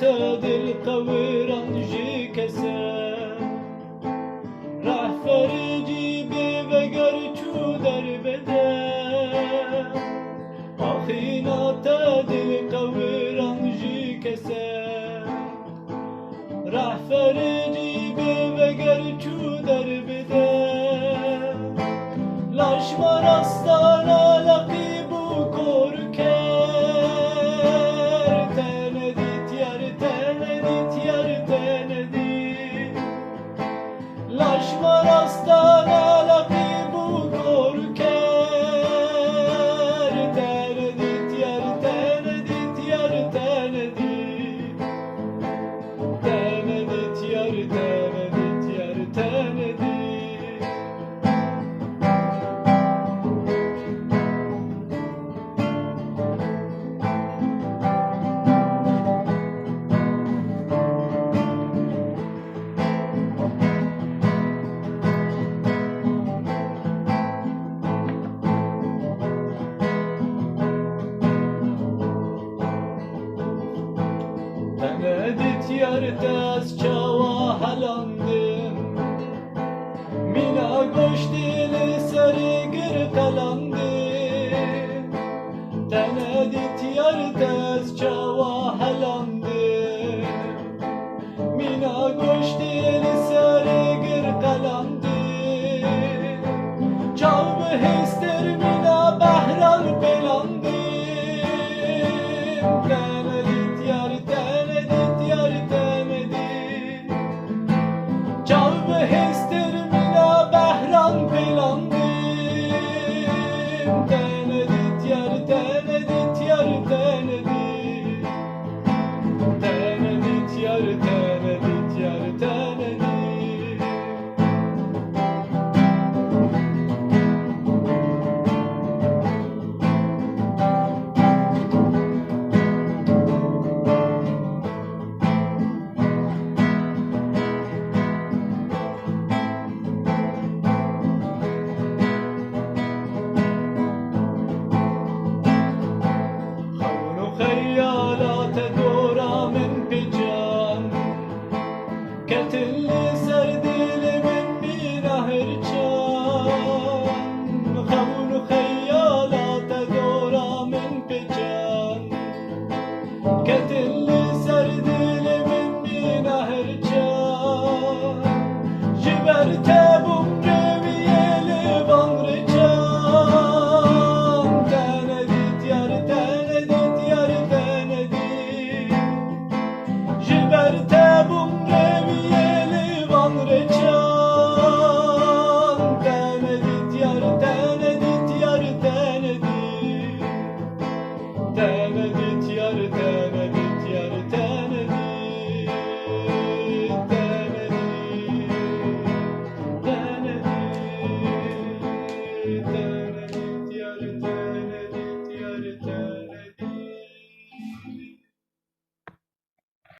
دل قویران جی کسه رهبر جیبی وگر چو در بده آخینات دل قویران جی کسه رهبر جیبی وگر چو در بده لشمن استانه لقیبو کور کر تندیت یار تندیت یار تندیت لشمن استانه لقیبو کور کر تندیت یار تندیت یار تندیت تندیت یار تندیت یار تندیت Tenedit yardas çava halandım Mina goştili sarı gır kalandım Tenedit yardas çava halandım Mina goştili sarı gır kalandım Çavı hister mina behral belandım Tenedit yar Çalbı hester mina behran pelan